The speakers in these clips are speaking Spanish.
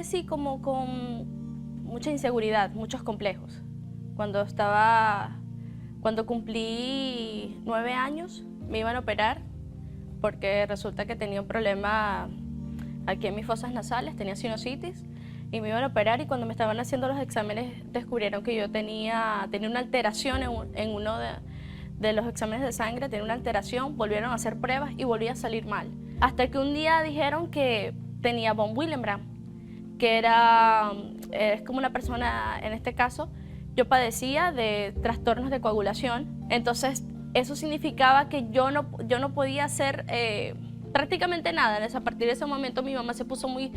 crecí como con mucha inseguridad, muchos complejos. Cuando cumplí 9 años, me iban a operar porque resulta que tenía un problema aquí en mis fosas nasales, tenía sinusitis, y me iban a operar, y cuando me estaban haciendo los exámenes descubrieron que yo tenía una alteración en uno de los exámenes de sangre, tenía una alteración, volvieron a hacer pruebas y volví a salir mal. Hasta que un día dijeron que tenía von Willebrand, que es como una persona, en este caso, yo padecía de trastornos de coagulación, entonces eso significaba que yo no podía hacer prácticamente nada. A partir de ese momento mi mamá se puso muy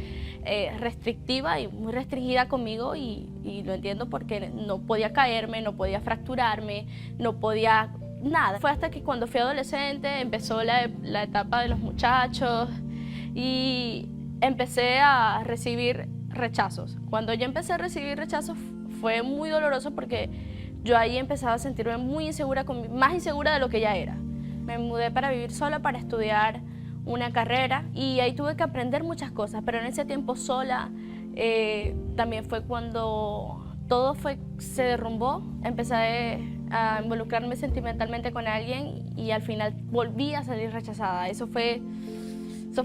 restrictiva y muy restringida conmigo, y lo entiendo porque no podía caerme, no podía fracturarme, no podía nada. Fue hasta que cuando fui adolescente empezó la etapa de los muchachos y empecé a recibir rechazos. Cuando yo empecé a recibir rechazos fue muy doloroso porque yo ahí empezaba a sentirme muy insegura, más insegura de lo que ya era. Me mudé para vivir sola, para estudiar una carrera, y ahí tuve que aprender muchas cosas, pero en ese tiempo sola también fue cuando todo se derrumbó. Empecé a involucrarme sentimentalmente con alguien y al final volví a salir rechazada. Eso fue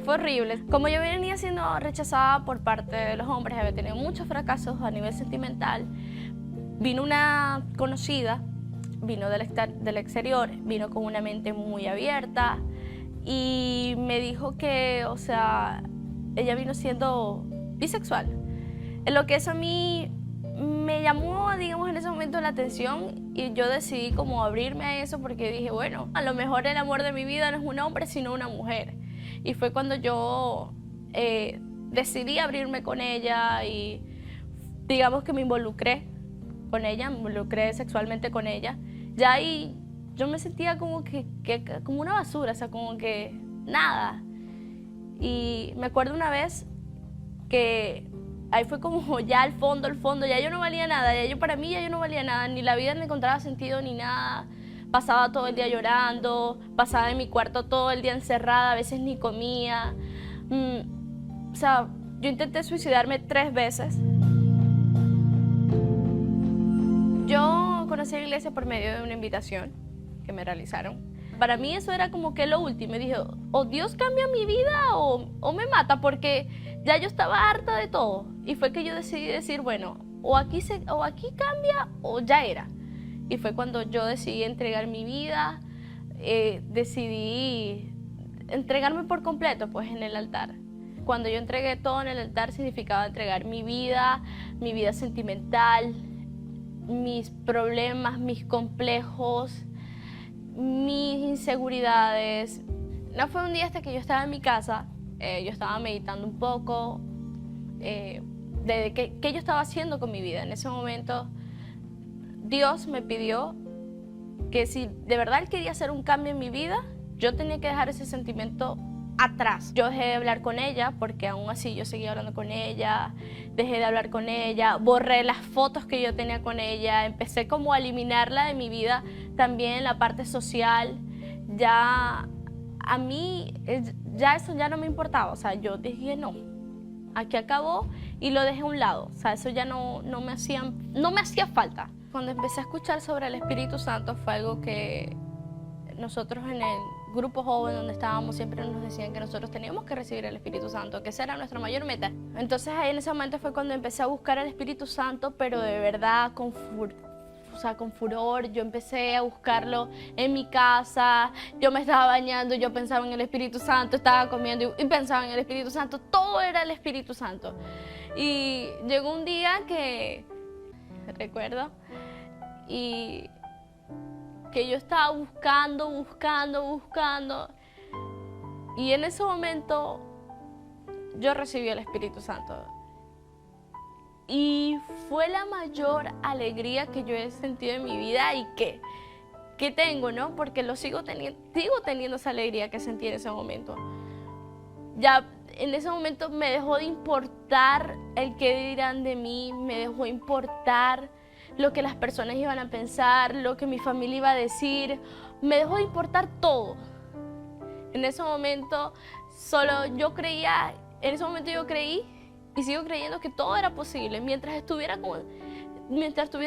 horrible. Como yo venía siendo rechazada por parte de los hombres, había tenido muchos fracasos a nivel sentimental, vino una conocida, vino del exterior, vino con una mente muy abierta y me dijo que, o sea, ella vino siendo bisexual. Lo que eso a mí me llamó, digamos, en ese momento la atención, y yo decidí como abrirme a eso porque dije, bueno, a lo mejor el amor de mi vida no es un hombre, sino una mujer. Y fue cuando yo decidí abrirme con ella y digamos que me involucré con ella, me involucré sexualmente con ella. Ya ahí yo me sentía como como una basura, o sea, como que nada. Y me acuerdo una vez que ahí fue como ya al fondo, ya yo no valía nada, para mí ya yo no valía nada, ni la vida me encontraba sentido ni nada. Pasaba todo el día llorando, pasaba en mi cuarto todo el día encerrada, a veces ni comía. O sea, yo intenté suicidarme 3 veces. Yo conocí a la iglesia por medio de una invitación que me realizaron. Para mí eso era como que lo último. Y dije, o Dios cambia mi vida o me mata, porque ya yo estaba harta de todo. Y fue que yo decidí decir, bueno, o aquí cambia o ya era. Y fue cuando yo decidí entregar mi vida, decidí entregarme por completo pues en el altar. Cuando yo entregué todo en el altar significaba entregar mi vida sentimental, mis problemas, mis complejos, mis inseguridades. No fue un día hasta que yo estaba en mi casa, yo estaba meditando un poco de qué yo estaba haciendo con mi vida. En ese momento Dios me pidió que si de verdad Él quería hacer un cambio en mi vida, yo tenía que dejar ese sentimiento atrás. Yo dejé de hablar con ella, porque aún así yo seguía hablando con ella, dejé de hablar con ella, borré las fotos que yo tenía con ella, empecé como a eliminarla de mi vida, también en la parte social. Ya a mí, ya eso ya no me importaba, o sea, yo dije no, aquí acabó, y lo dejé a un lado, o sea, eso ya no me hacía falta. Cuando empecé a escuchar sobre el Espíritu Santo fue algo que nosotros en el grupo joven donde estábamos siempre nos decían que nosotros teníamos que recibir el Espíritu Santo, que esa era nuestra mayor meta. Entonces ahí en ese momento fue cuando empecé a buscar el Espíritu Santo, pero de verdad con furor. Yo empecé a buscarlo en mi casa, yo me estaba bañando, yo pensaba en el Espíritu Santo, estaba comiendo y pensaba en el Espíritu Santo, todo era el Espíritu Santo. Y llegó un día que, recuerdo, y que yo estaba buscando, y en ese momento yo recibí el Espíritu Santo. Y fue la mayor alegría que yo he sentido en mi vida y que tengo, ¿no? Porque sigo teniendo esa alegría que sentí en ese momento. Ya en ese momento me dejó de importar el qué dirán de mí, me dejó de importar lo que las personas iban a pensar, lo que mi familia iba a decir, me dejó de importar todo. En ese momento yo creí Y sigo creyendo que todo era posible. Mientras tuviera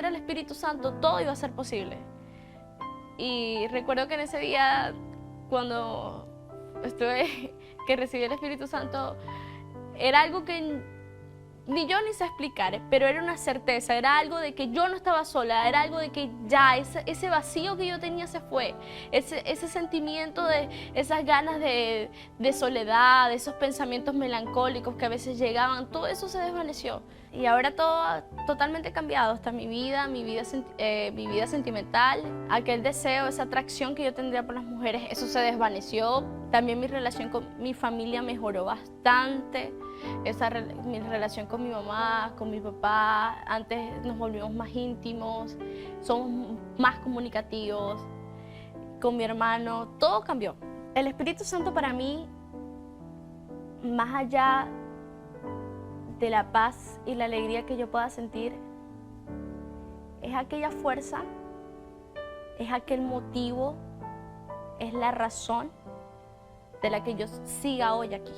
el Espíritu Santo, todo iba a ser posible. Y recuerdo que en ese día, cuando que recibí el Espíritu Santo, era algo que ni yo ni sé explicar, pero era una certeza, era algo de que yo no estaba sola, era algo de que ya ese vacío que yo tenía se fue, ese sentimiento de esas ganas de soledad, de esos pensamientos melancólicos que a veces llegaban, todo eso se desvaneció. Y ahora todo ha totalmente cambiado, hasta mi vida sentimental, aquel deseo, esa atracción que yo tendría por las mujeres, eso se desvaneció. También mi relación con mi familia mejoró bastante. Mi relación con mi mamá, con mi papá, antes nos volvimos más íntimos, somos más comunicativos, con mi hermano, todo cambió. El Espíritu Santo para mí, más allá de la paz y la alegría que yo pueda sentir, es aquella fuerza, es aquel motivo, es la razón de la que yo siga hoy aquí.